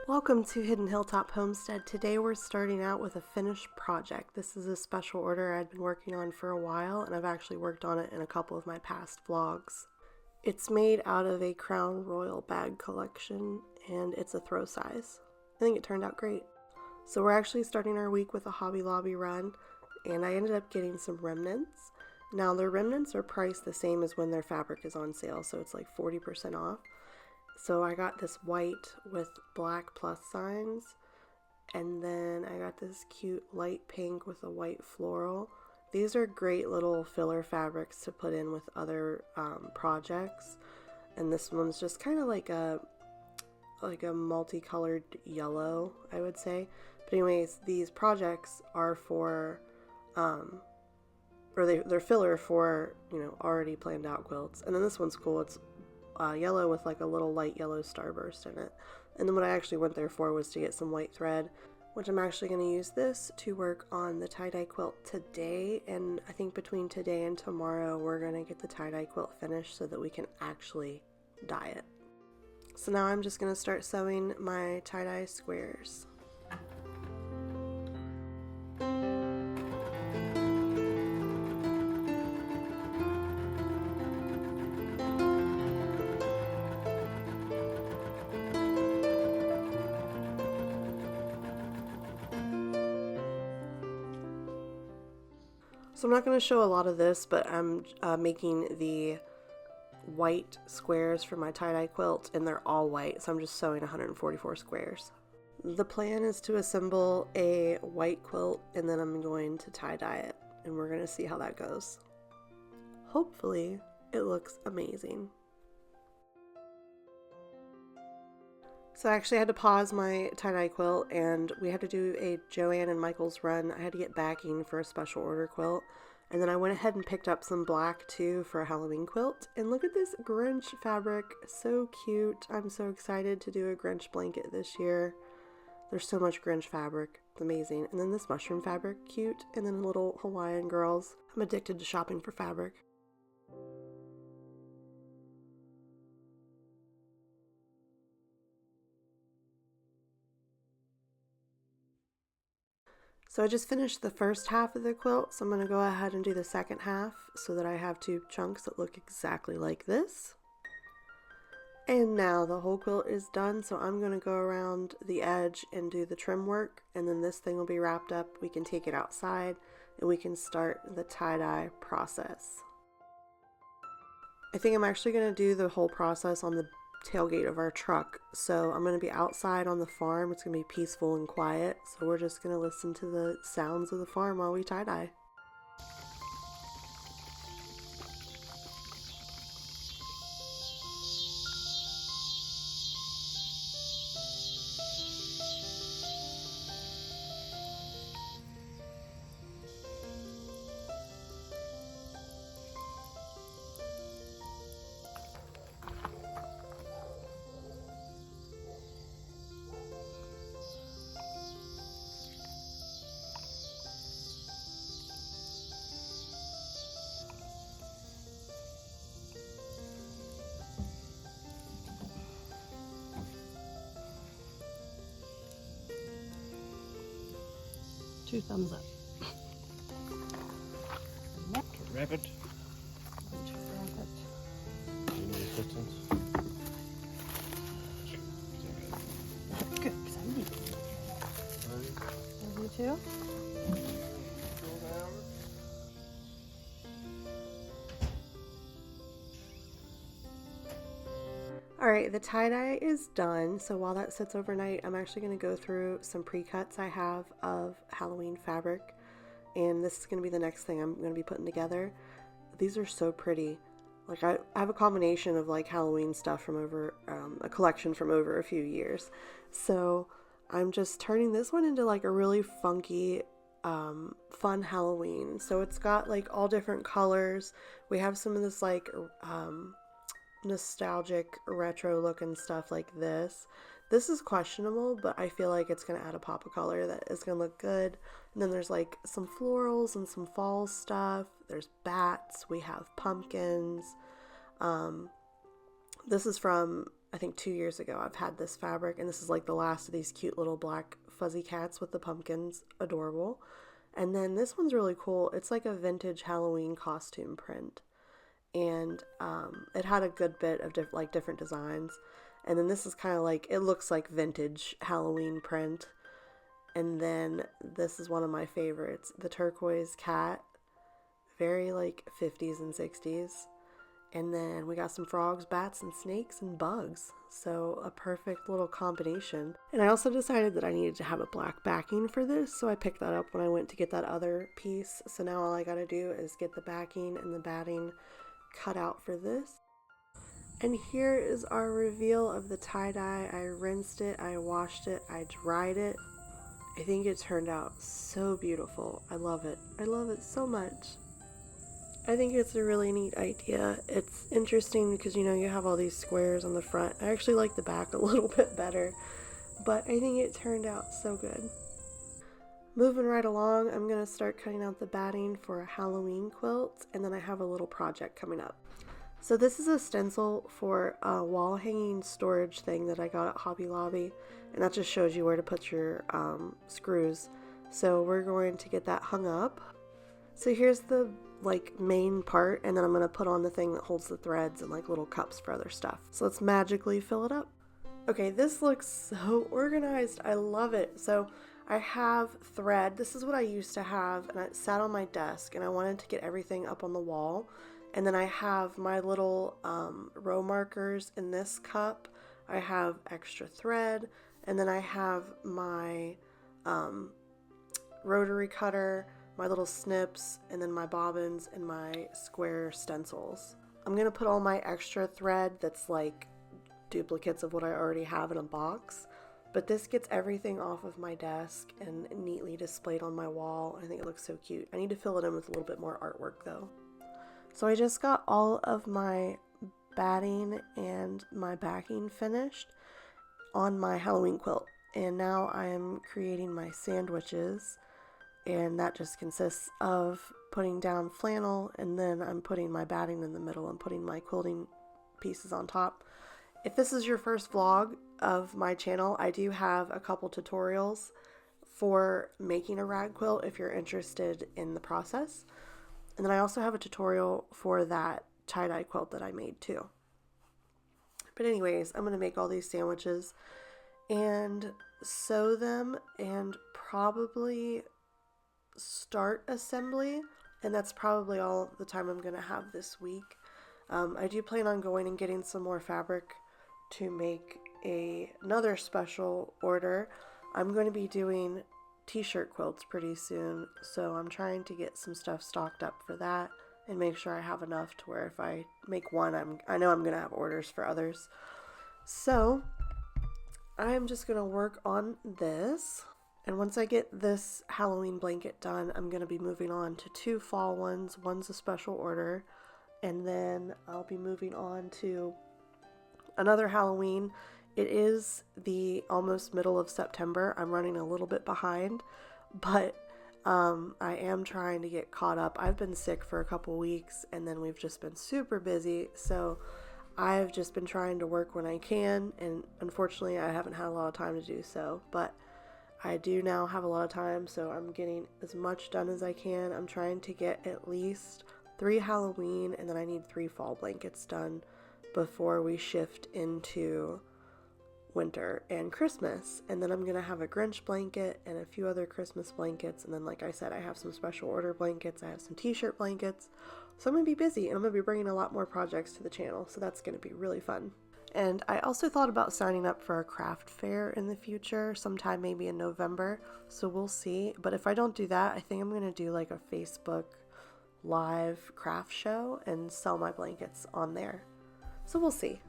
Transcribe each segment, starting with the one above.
Welcome to Hidden Hilltop Homestead. Today we're starting out with a finished project. This is a special order I'd been working on for a while, and I've actually worked on it in a couple of my past vlogs. It's made out of a Crown Royal bag collection, and it's a throw size. I think it turned out great. So we're actually starting our week with a Hobby Lobby run, and I ended up getting some remnants. Now the remnants are priced the same as when their fabric is on sale, so it's like 40% off. So I got this white with black plus signs, and then I got this cute light pink with a white floral. These are great little filler fabrics to put in with other projects, and this one's just kind of like a multicolored yellow, I would say. But anyways, these projects are for they're filler for, you know, already planned out quilts. And then this one's cool. It's yellow with like a little light yellow starburst in it. And then what I actually went there for was to get some white thread, which I'm actually going to use this to work on the tie-dye quilt today. And I think between today and tomorrow we're going to get the tie-dye quilt finished so that we can actually dye it. So now I'm just going to start sewing my tie-dye squares. So I'm not going to show a lot of this, but I'm making the white squares for my tie-dye quilt, and they're all white, so I'm just sewing 144 squares. The plan is to assemble a white quilt, and then I'm going to tie-dye it, and we're going to see how that goes. Hopefully, it looks amazing. So I actually had to pause my tie-dye quilt, and we had to do a Joanne and Michael's run. I had to get backing for a special order quilt, and then I went ahead and picked up some black too for a Halloween quilt. And look at this Grinch fabric, so cute. I'm so excited to do a Grinch blanket this year. There's so much Grinch fabric, it's amazing. And then this mushroom fabric, cute, and then little Hawaiian girls. I'm addicted to shopping for fabric. So I just finished the first half of the quilt, so I'm going to go ahead and do the second half so that I have two chunks that look exactly like this. And now the whole quilt is done, so I'm going to go around the edge and do the trim work, and then this thing will be wrapped up. We can take it outside and we can start the tie-dye process. I think I'm actually going to do the whole process on the tailgate of our truck. So I'm going to be outside on the farm. It's going to be peaceful and quiet. So we're just going to listen to the sounds of the farm while we tie-dye. Two thumbs up. Wrap it. Do you need assistance? Good, because I need it. You too? Alright, the tie-dye is done, so while that sits overnight, I'm actually going to go through some pre-cuts I have of Halloween fabric, and this is going to be the next thing I'm going to be putting together. These are so pretty. Like, I have a combination of like Halloween stuff from over, a collection from over a few years, so I'm just turning this one into like a really funky, fun Halloween. So it's got like all different colors. We have some of this like, nostalgic retro looking stuff like this. This is questionable, but I feel like it's going to add a pop of color that is going to look good. And then there's like some florals and some fall stuff. There's bats. We have pumpkins. This is from I think 2 years ago, I've had this fabric, and this is like the last of these cute little black fuzzy cats with the pumpkins. Adorable. And then this one's really cool. It's like a vintage Halloween costume print. And it had a good bit of different designs. And then this is kind of like, it looks like vintage Halloween print. And then this is one of my favorites, the turquoise cat. Very like 50s and 60s. And then we got some frogs, bats, and snakes, and bugs. So a perfect little combination. And I also decided that I needed to have a black backing for this, so I picked that up when I went to get that other piece. So now all I gotta do is get the backing and the batting cut out for this. And here is our reveal of the tie-dye. I rinsed it, I washed it, I dried it. I think it turned out so beautiful. I love it. I love it so much. I think it's a really neat idea. It's interesting because, you have all these squares on the front. I actually like the back a little bit better, but I think it turned out so good. Moving right along, I'm going to start cutting out the batting for a Halloween quilt, and then I have a little project coming up. So this is a stencil for a wall hanging storage thing that I got at Hobby Lobby, and that just shows you where to put your screws. So we're going to get that hung up. So here's the main part, and then I'm going to put on the thing that holds the threads and little cups for other stuff. So let's magically fill it up. Okay, this looks so organized. I love it. So I have thread. This is what I used to have, and it sat on my desk, and I wanted to get everything up on the wall. And then I have my little row markers in this cup. I have extra thread, and then I have my rotary cutter, my little snips, and then my bobbins and my square stencils. I'm going to put all my extra thread that's like duplicates of what I already have in a box, but this gets everything off of my desk and neatly displayed on my wall. I think it looks so cute. I need to fill it in with a little bit more artwork though. So I just got all of my batting and my backing finished on my Halloween quilt, and now I am creating my sandwiches. And that just consists of putting down flannel, and then I'm putting my batting in the middle and putting my quilting pieces on top. If this is your first vlog of my channel, I do have a couple tutorials for making a rag quilt if you're interested in the process. And then I also have a tutorial for that tie-dye quilt that I made too. But anyways, I'm going to make all these sandwiches and sew them and probably start assembly, and that's probably all the time I'm gonna have this week. I do plan on going and getting some more fabric to make another special order. I'm going to be doing t-shirt quilts pretty soon, so I'm trying to get some stuff stocked up for that and make sure I have enough to where if I make one, I know I'm gonna have orders for others. So I'm just gonna work on this. And once I get this Halloween blanket done, I'm going to be moving on to 2 fall ones. One's a special order, and then I'll be moving on to another Halloween. It is the almost middle of September. I'm running a little bit behind, but I am trying to get caught up. I've been sick for a couple weeks, and then we've just been super busy, so I've just been trying to work when I can, and unfortunately I haven't had a lot of time to do so, but I do now have a lot of time, so I'm getting as much done as I can. I'm trying to get at least 3 Halloween, and then I need 3 fall blankets done before we shift into winter and Christmas. And then I'm going to have a Grinch blanket and a few other Christmas blankets. And then, like I said, I have some special order blankets. I have some t-shirt blankets. So I'm going to be busy, and I'm going to be bringing a lot more projects to the channel. So that's going to be really fun. And I also thought about signing up for a craft fair in the future, sometime maybe in November, so we'll see. But if I don't do that, I think I'm going to do like a Facebook live craft show and sell my blankets on there. So we'll see.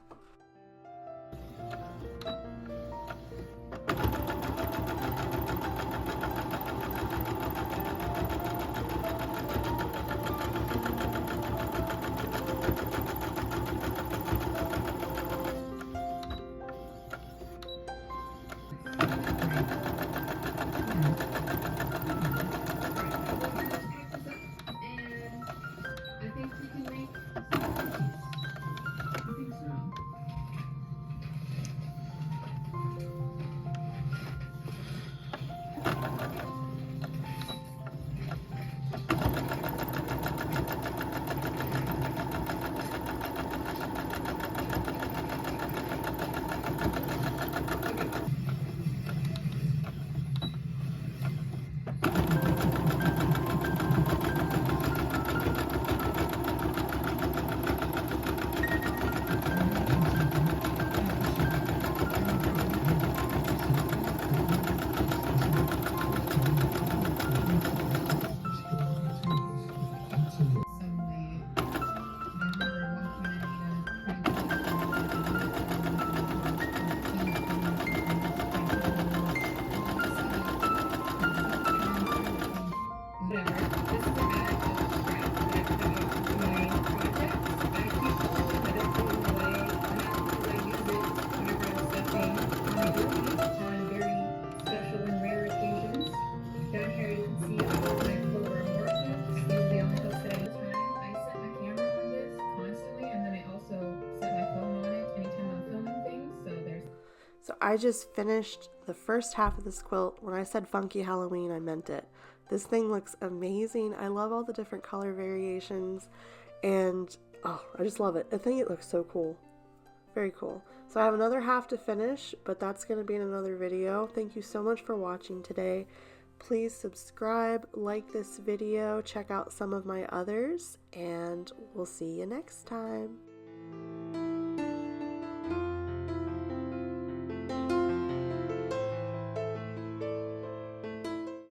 So I just finished the first half of this quilt. When I said funky Halloween, I meant it. This thing looks amazing. I love all the different color variations, and oh, I just love it. I think it looks so cool. Very cool. So I have another half to finish, but that's going to be in another video. Thank you so much for watching today. Please subscribe, like this video, check out some of my others, and we'll see you next time.